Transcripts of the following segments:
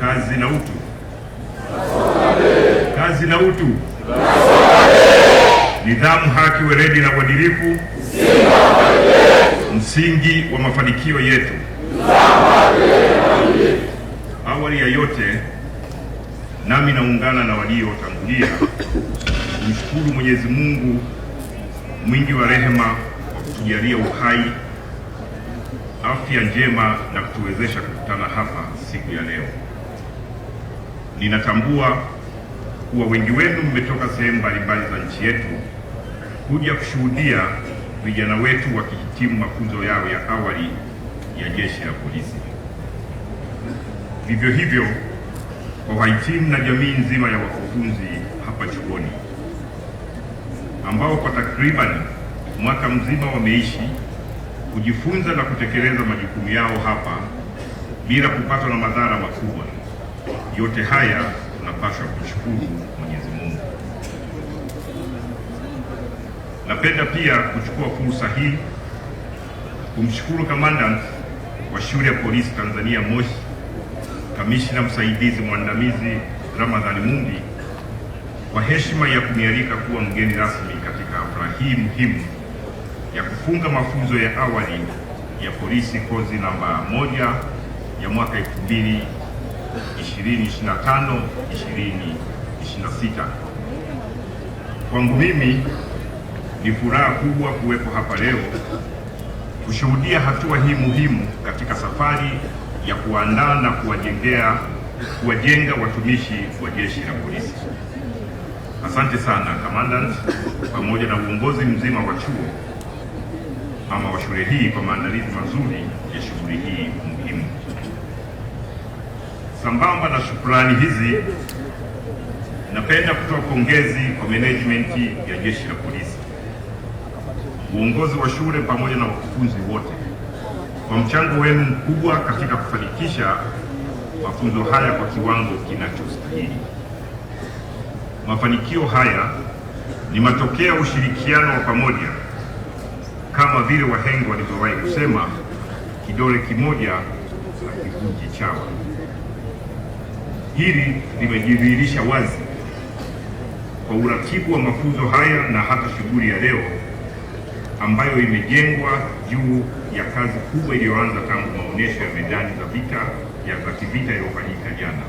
Kazi na utu. Kazi na utu. Nidhamu, haki, weledi na uadilifu msingi wa mafanikio yetu. Awali ya yote, nami naungana na waliotangulia kumshukuru Mwenyezi Mungu mwingi wa rehema kwa kutujalia uhai, afya njema na kutuwezesha kukutana hapa siku ya leo. Ninatambua kuwa wengi wenu mmetoka sehemu mbalimbali za nchi yetu kuja kushuhudia vijana wetu wakihitimu mafunzo yao ya awali ya Jeshi la Polisi. Vivyo hivyo kwa wahitimu na jamii nzima ya wakufunzi hapa chuoni ambao kwa takriban mwaka mzima wameishi kujifunza na kutekeleza majukumu yao hapa bila kupatwa na madhara makubwa. Yote haya tunapaswa kushukuru Mwenyezi Mungu. Napenda pia kuchukua fursa hii kumshukuru Commandant wa Shule ya Polisi Tanzania Moshi, Kamishna Msaidizi Mwandamizi Ramadhani Mumbi kwa heshima ya kunialika kuwa mgeni rasmi katika hafla hii muhimu ya kufunga mafunzo ya awali ya polisi kozi namba 1 ya mwaka 2025-2026. Kwangu mimi ni furaha kubwa kuwepo hapa leo kushuhudia hatua hii muhimu katika safari ya kuandaa na kuwajenga watumishi wa Jeshi la Polisi. Asante sana Commandant pamoja na uongozi mzima wa chuo ama wa shule hii kwa maandalizi mazuri ya shughuli hii muhimu. Sambamba na shukrani hizi, napenda kutoa pongezi kwa management ya Jeshi la Polisi, uongozi wa shule pamoja na wakufunzi wote kwa mchango wenu mkubwa katika kufanikisha mafunzo haya kwa kiwango kinachostahili. Mafanikio haya ni matokeo ya ushirikiano wa pamoja, kama vile wahenga walivyowahi kusema, kidole kimoja hakivunji chawa. Hili limejidhihirisha wazi kwa uratibu wa mafunzo haya na hata shughuli ya leo ambayo imejengwa juu ya kazi kubwa iliyoanza tangu maonyesho ya medani za kivita yaliyofanyika jana.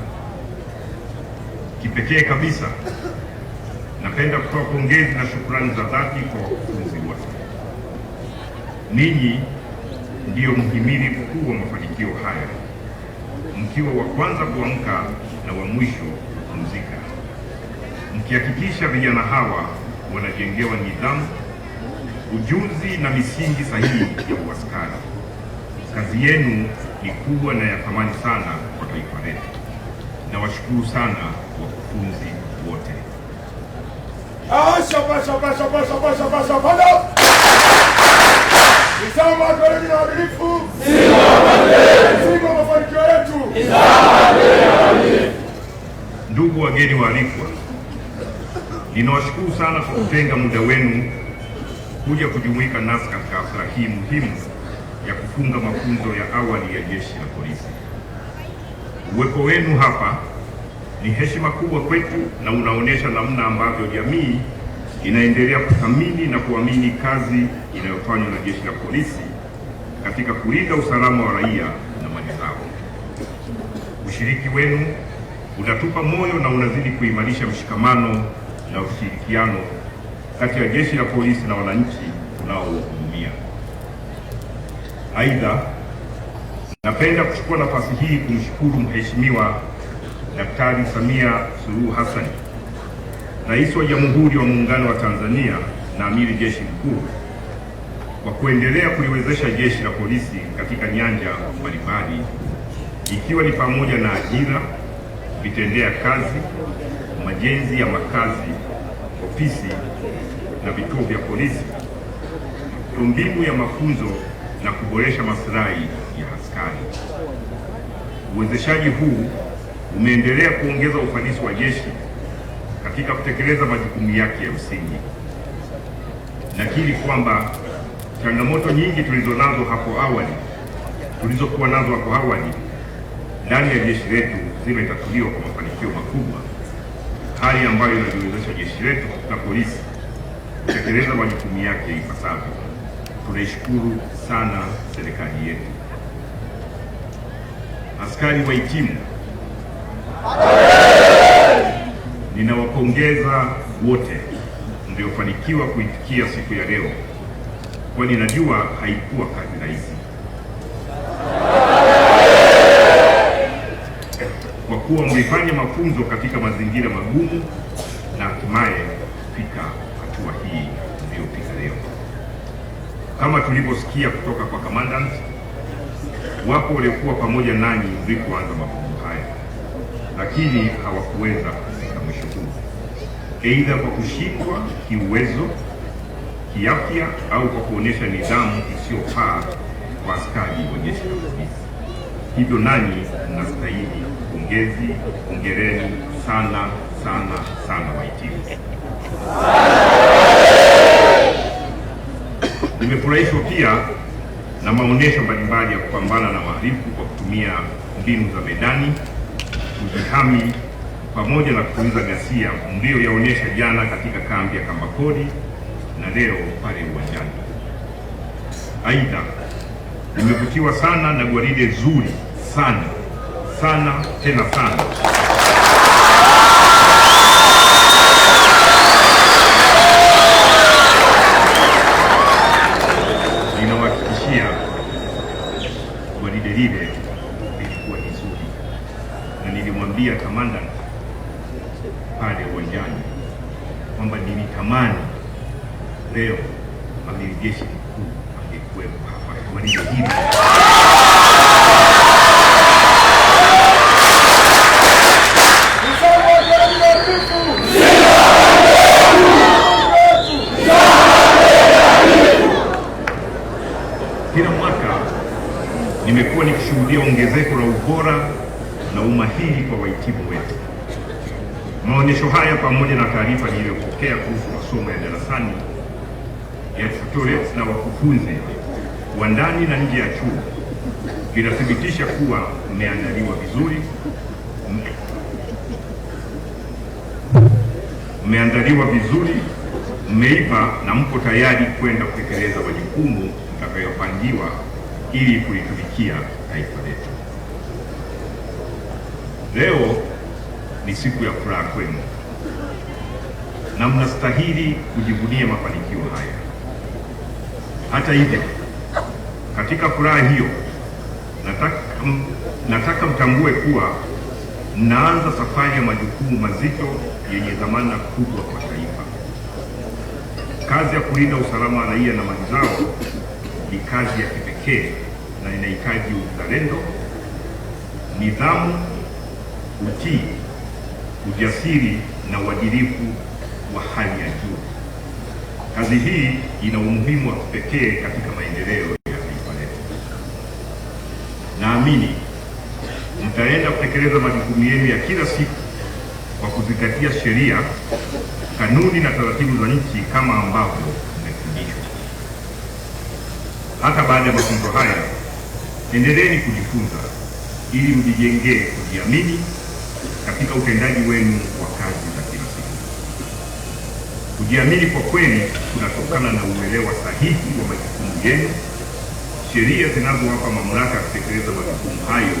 Kipekee kabisa, napenda kutoa pongezi na shukrani za dhati kwa wakufunzi wote. Ninyi ndiyo mhimili mkuu wa mafanikio haya, mkiwa wa kwanza kuamka na wa mwisho kupumzika, mkihakikisha vijana hawa wanajengewa nidhamu, ujuzi na misingi sahihi ya uaskari. Kazi yenu ni kubwa na ya thamani sana kwa taifa letu. Nawashukuru sana wakufunzi wote. Ndugu wageni waalikwa, ninawashukuru sana kwa kutenga muda wenu kuja kujumuika nasi katika hafla hii muhimu ya kufunga mafunzo ya awali ya Jeshi la Polisi. Uwepo wenu hapa ni heshima kubwa kwetu na unaonyesha namna ambavyo jamii inaendelea kuthamini na kuamini kazi inayofanywa na Jeshi la Polisi katika kulinda usalama wa raia na mali zao. Ushiriki wenu unatupa moyo na unazidi kuimarisha mshikamano na ushirikiano kati ya Jeshi la Polisi na wananchi tunaowahudumia. Aidha, napenda kuchukua nafasi hii kumshukuru Mheshimiwa Daktari Samia Suluhu Hassan, Rais wa Jamhuri wa Muungano wa Tanzania na Amiri Jeshi Mkuu, kwa kuendelea kuliwezesha Jeshi la Polisi katika nyanja mbalimbali, ikiwa ni pamoja na ajira, vitendea kazi, majenzi ya makazi, ofisi na vituo vya polisi, mbinu ya mafunzo na kuboresha maslahi ya askari. Uwezeshaji huu umeendelea kuongeza ufanisi wa jeshi katika kutekeleza majukumu yake ya msingi. Nakiri kwamba changamoto nyingi tulizokuwa nazo hapo awali ndani ya jeshi letu zimetatuliwa kwa mafanikio makubwa, hali ambayo inaliwezesha jeshi letu la polisi kutekeleza majukumu yake ipasavyo. Tunaishukuru sana serikali yetu. Askari wahitimu, ninawapongeza wote mliofanikiwa kuitikia siku ya leo, kwani najua haikuwa kazi rahisi, kwa kuwa mlifanya mafunzo katika mazingira magumu na hatimaye kufika hatua hii mliyofika leo. Kama tulivyosikia kutoka kwa commandant, wapo waliokuwa pamoja nanyi mlipoanza mafunzo haya, lakini hawakuweza kufika mwisho huu, aidha kwa kushindwa kiuwezo, kiafya au kwa kuonyesha nidhamu isiyofaa kwa askari wa jeshi la polisi. Hivyo nanyi mnastahili pongezi. Hongereni sana sana sana wahitimu. Nimefurahishwa pia na maonesho mbalimbali ya kupambana na wahalifu kwa kutumia mbinu za medani, kujihami pamoja na kutuliza ghasia mlioyaonesha jana katika kambi ya Kambakodi na leo pale uwanjani. Aidha, nimevutiwa sana na gwaride zuri sana sana tena sana ninawahakikishia gwaride lile lilikuwa ni zuri, na nilimwambia kamanda pale uwanjani kwamba nilitamani leo amiri jeshi mkuu angekuwepo hapa gwaride hili. Kila mwaka nimekuwa nikishuhudia ongezeko la ubora na umahiri kwa wahitimu wetu. Maonyesho haya pamoja na taarifa niliyopokea kuhusu masomo ya darasani ya tutorials na wakufunzi wa ndani na nje ya chuo vinathibitisha kuwa mmeandaliwa vizuri, mmeiva na mko tayari kwenda kutekeleza majukumu mtakayopangiwa ili kulitumikia taifa letu. Leo ni siku ya furaha kwenu na mnastahili kujivunia mafanikio haya. Hata hivyo, katika furaha hiyo nataka mtambue kuwa mnaanza safari ya majukumu mazito yenye dhamana kubwa kwa taifa. Kazi ya kulinda usalama wa raia na mali zao ni kazi ya kipekee na inahitaji uzalendo, nidhamu, utii, ujasiri na uadilifu wa hali ya juu. Kazi hii ina umuhimu wa kipekee katika maendeleo ya taifa letu. Naamini mtaenda kutekeleza majukumu yenu ya kila siku kwa kuzingatia sheria, kanuni na taratibu za nchi kama ambavyo mmefundishwa. Hata baada ya mafunzo haya, endeleeni kujifunza ili mjijengee kujiamini katika utendaji wenu wa kazi za kila siku. Kujiamini kwa kweli kunatokana na uelewa sahihi wa majukumu yenu, sheria zinazowapa mamlaka ya kutekeleza majukumu hayo,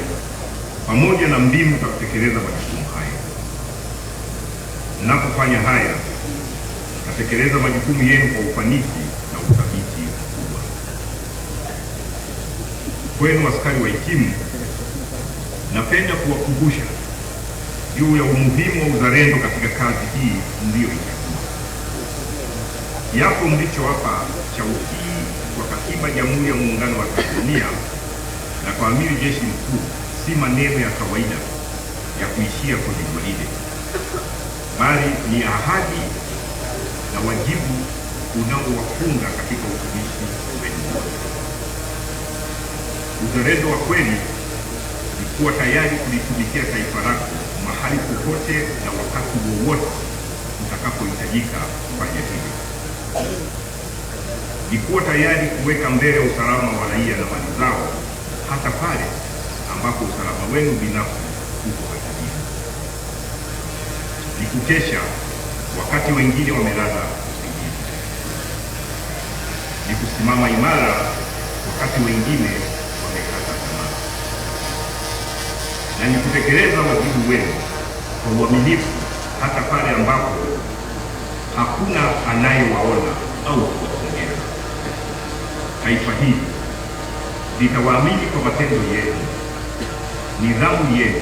pamoja na mbinu za kutekeleza majukumu hayo. Mnapofanya haya, mtatekeleza majukumu yenu kwa ufanisi na uthabiti mkubwa. Kwenu askari wahitimu, napenda kuwakumbusha juu ya umuhimu wa uzalendo katika kazi hii mliyoichagua. Kiapo mlichowapa cha utii kwa Katiba ya Jamhuri ya Muungano wa Tanzania na kwa Amiri Jeshi Mkuu si maneno ya kawaida ya kuishia kwenye gwaride, bali ni ahadi na wajibu unaowafunga katika utumishi wenu wote. Uzalendo wa kweli ni kuwa tayari kulitumikia taifa lako mahali popote na wakati wowote utakapohitajika kufanya hivyo. Ni kuwa tayari kuweka mbele usalama wa raia na mali zao hata pale ambapo usalama wenu binafsi uko hatarini. kukesha wakati wengine wamelala usingizi, ni kusimama imara wakati wengine wamekata tamaa, na ni kutekeleza wajibu wenu kwa uaminifu hata pale ambapo hakuna anayewaona au kuwapongeza. Taifa hili litawaamini kwa matendo yenu, nidhamu yenu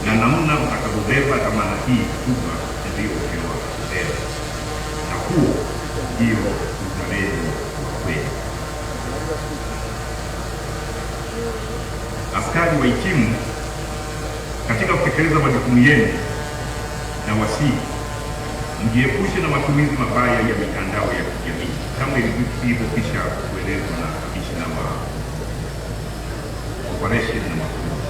na namna mtakavyobeba dhamana hii kubwa mliopewa leo, na huo ndio uzalendo wa kweli. Askari wahitimu, katika kutekeleza majukumu yenu, na wasihi mjiepushe na matumizi mabaya ya mitandao ya kijamii kama ilivyokwisha kuelezwa na kamishna wa operation na mafunzo,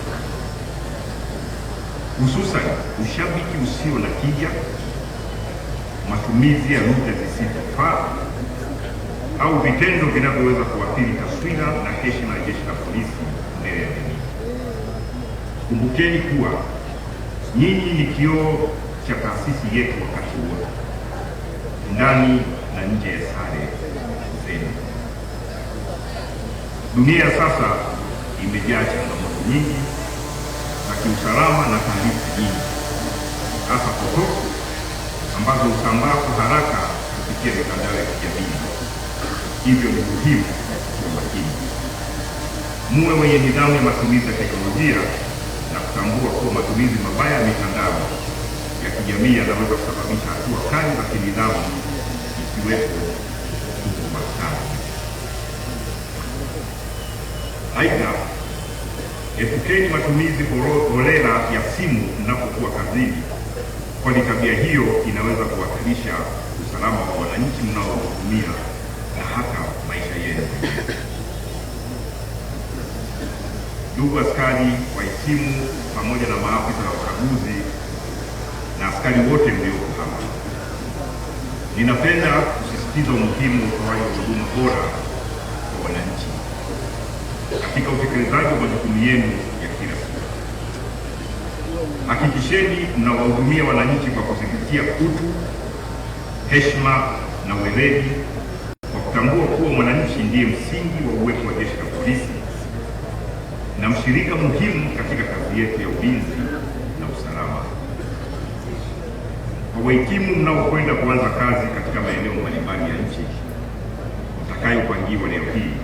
hususan ushabiki usio na tija, matumizi ya lugha zisizofaa au vitendo vinavyoweza kuathiri taswira na heshima ya Jeshi la Polisi mbele ya jamii. Kumbukeni kuwa nyinyi ni kioo cha taasisi yetu wakati wote, ndani na nje ya sare zenu. Dunia sasa imejaa changamoto nyingi za kiusalama na taarifa nyingi, hasa potofu ambazo husambaa kwa haraka kupitia mitandao ya kijamii. Hivyo ni muhimu kuwa makini, muwe wenye nidhamu ya matumizi ya teknolojia na kutambua kuwa matumizi mabaya ya mitandao ya kijamii yanaweza kusababisha hatua kali za kinidhamu, ikiwepo mashtaka. Aidha, epukeni matumizi holela ya simu mnapokuwa kazini, kwani tabia hiyo inaweza kuhatarisha usalama wa wananchi mnaohudumia na hata maisha yenu. Ndugu askari wahitimu pamoja na maafisa wa ukaguzi na askari wote mlioko hapa, ninapenda kusisitiza umuhimu wa utoaji wa huduma bora kwa wananchi katika utekelezaji wa majukumu yenu ya kila siku. Hakikisheni mnawahudumia wananchi kwa kuzingatia utu, heshima na weledi, kwa kutambua kuwa mwananchi ndiye msingi wa uwepo wa Jeshi la Polisi na mshirika muhimu katika kazi yetu ya ulinzi na usalama. Kwa wahitimu mnaokwenda kuanza kazi katika maeneo mbalimbali ya nchi mtakayopangiwa leo hii,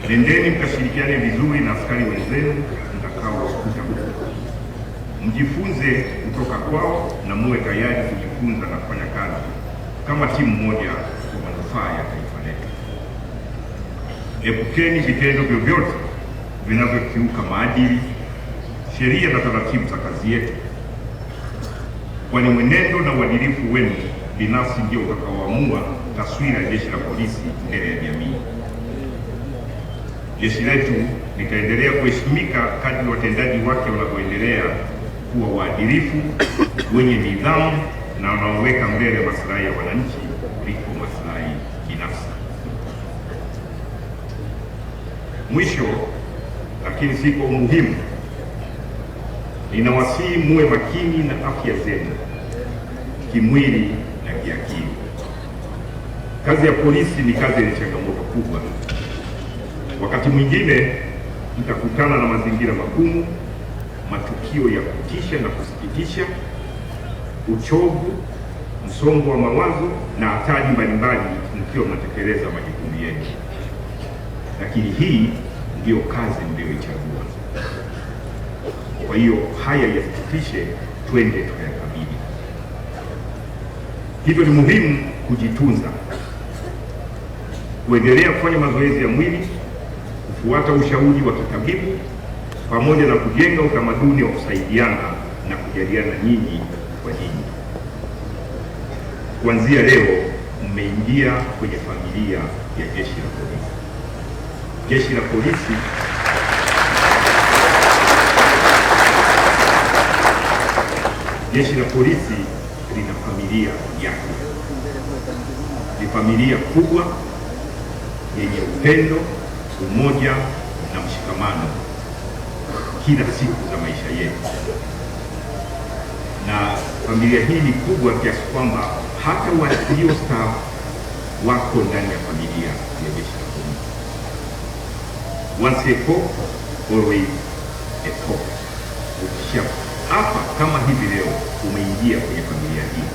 nendeni mkashirikiane vizuri na askari wenzenu mtakaowakuta huko. Mjifunze kutoka kwao na muwe tayari kujifunza na kufanya kazi kama timu moja kwa manufaa ya taifa letu. Epukeni vitendo vyovyote vinavyokiuka maadili, sheria na taratibu za kazi yetu, kwani mwenendo na uadilifu wenu binafsi ndio utakaoamua taswira ya Jeshi la Polisi mbele ya jamii. Jeshi letu litaendelea kuheshimika kadri watendaji wake wanavyoendelea kuwa waadilifu, wenye nidhamu na wanaoweka mbele maslahi ya wananchi kuliko maslahi binafsi. Mwisho lakini si kwa umuhimu, ninawasihi muwe makini na afya zenu kimwili na kiakili. Kazi ya polisi ni kazi yenye changamoto kubwa. Wakati mwingine mtakutana na mazingira magumu, matukio ya kutisha na kusikitisha, uchovu, msongo wa mawazo na hatari mbalimbali mkiwa mnatekeleza majukumu yenu. Lakini hii ndiyo kazi mlioichagua. Kwa hiyo haya yasikitishe, twende tuyakabili. Hivyo ni muhimu kujitunza, kuendelea kufanya mazoezi ya mwili, kufuata ushauri wa kitabibu, pamoja na kujenga utamaduni wa kusaidiana na kujaliana nyinyi kwa nyinyi. Kuanzia leo mmeingia kwenye familia ya Jeshi la Polisi. Jeshi la Polisi Jeshi la Polisi lina familia yake. Ni familia kubwa yenye upendo, umoja na mshikamano kila siku za maisha yetu. Na familia hii ni kubwa kiasi kwamba hata waliostaafu wako ndani ya familia ya jeshi la polisi. Once a cop, always a cop. Ukisha hapa kama hivi leo umeingia kwenye familia hii,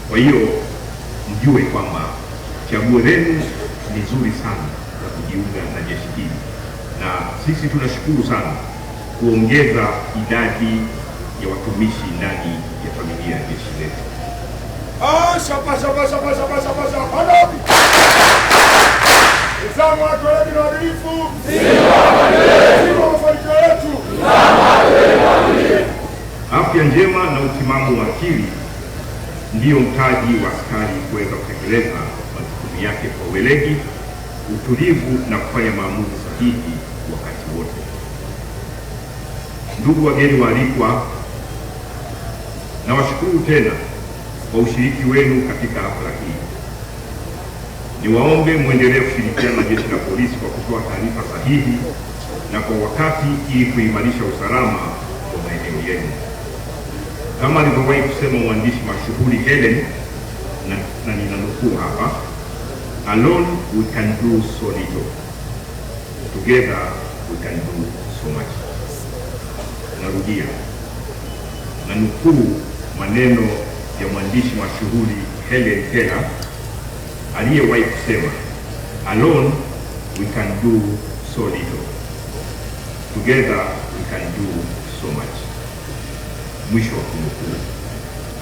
kwa hiyo mjue kwamba chaguo lenu ni zuri sana la kujiunga na jeshi hili, na sisi tunashukuru sana kuongeza idadi ya watumishi ndani ya familia ya jeshi letu. Afya njema na utimamu wa akili ndiyo mtaji wa askari kuweza kutekeleza majukumu yake kwa weledi, utulivu na kufanya maamuzi sahihi wakati wote. Ndugu wageni waalikwa, nawashukuru tena kwa ushiriki wenu katika hafla hii. Niwaombe muendelee kushirikiana na jeshi la polisi kwa kutoa taarifa sahihi na kwa wakati ili kuimarisha usalama wa maeneo yenu. Kama alivyowahi kusema mwandishi mashuhuri Helen, na ninanukuu hapa, alone we can do so little, together we can do so much. Narudia, nanukuu maneno ya mwandishi mashuhuri Helen Keller aliyewahi kusema, alone we can do so little, together we can do so much. Mwisho wa kunukuu,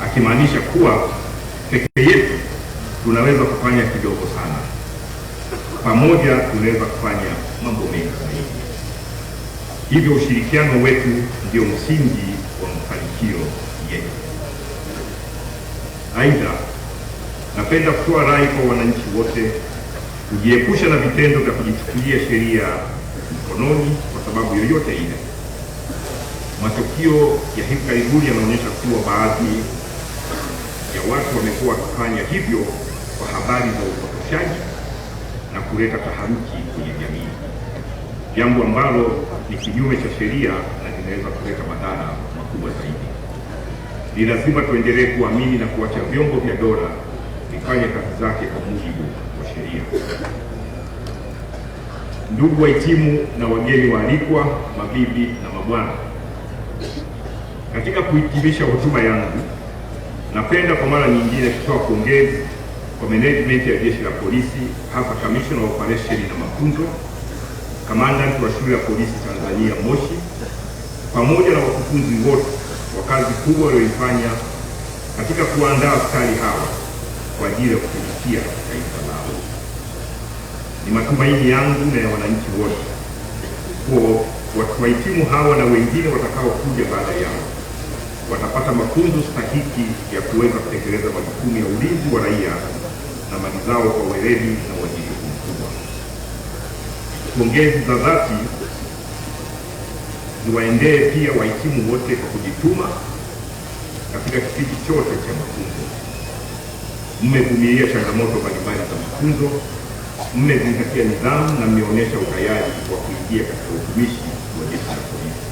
akimaanisha kuwa peke yetu tunaweza kufanya kidogo sana, pamoja tunaweza kufanya mambo mengi zaidi. Hivyo ushirikiano wetu ndio msingi wa mafanikio yetu. Aidha, napenda kutoa rai kwa wananchi wote kujiepusha na vitendo vya kujichukulia sheria mkononi kwa sababu yoyote ile. Matukio ya hivi karibuni yanaonyesha kuwa baadhi ya watu wamekuwa wakifanya hivyo kwa habari za upotoshaji na kuleta taharuki kwenye jamii, jambo ambalo ni kinyume cha sheria na linaweza kuleta madhara makubwa zaidi. Ni lazima tuendelee kuamini na kuacha vyombo vya dola vifanye kazi zake kwa mujibu wa sheria. Ndugu wahitimu na wageni waalikwa, mabibi na mabwana, katika kuhitimisha hotuba yangu, napenda kwa mara nyingine kutoa pongezi kwa management ya jeshi la polisi, hasa Commissioner wa Operation na mafunzo, Commandant wa shule ya polisi Tanzania Moshi, pamoja na wakufunzi wote kwa kazi kubwa walioifanya katika kuandaa askari hawa kwa ajili ya kutumikia taifa lao. Ni matumaini yangu na ya wananchi wote kwa watu wahitimu hawa na wengine watakaokuja baada yao watapata mafunzo stahiki ya kuweza kutekeleza majukumu ya ulinzi wa raia na mali zao kwa weledi na uadilifu mkubwa. Pongezi za dhati ziwaendee pia wahitimu wote kwa kujituma katika kipindi chote cha mafunzo. Mmevumilia changamoto mbalimbali za mafunzo, mmezingatia nidhamu na mmeonyesha utayari wa kuingia katika utumishi wa jeshi la polisi.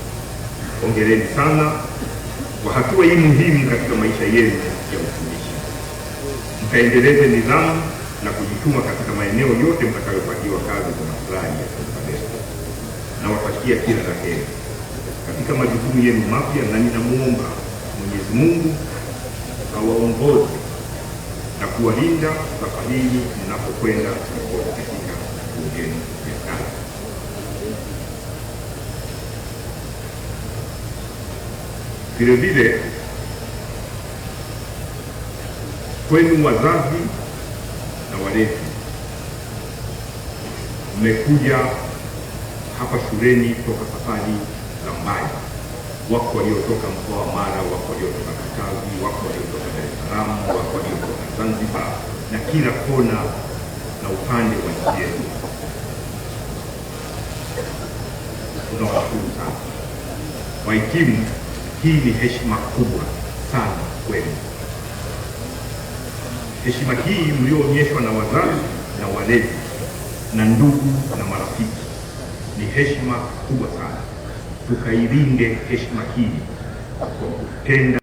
Hongereni sana kwa hatua hii muhimu katika maisha yenu ya utumishi. Mkaendeleze nidhamu na kujituma katika maeneo yote mtakayopatiwa kazi kwa maslahi ya taifa letu. Nawatakia kila la heri katika majukumu yenu mapya, na ninamuomba Mwenyezi Mungu awaongoze na kuwalinda safarini mnapokwenda katika ugeni ya kazi. Vile vile kwenu wazazi na walezi, mmekuja hapa shuleni toka safari za mbali. Wako waliotoka mkoa wa Mara, wako waliotoka Katavi, wako waliotoka Dar es Salaam, wako waliotoka Zanzibar na kila kona na upande wa nchi yetu. Tunawashukuru sana wahitimu. Hii ni heshima kubwa sana kwenu. Heshima hii mlioonyeshwa na wazazi na walezi na ndugu na marafiki ni heshima kubwa sana. Tukailinde heshima hii kwa kutenda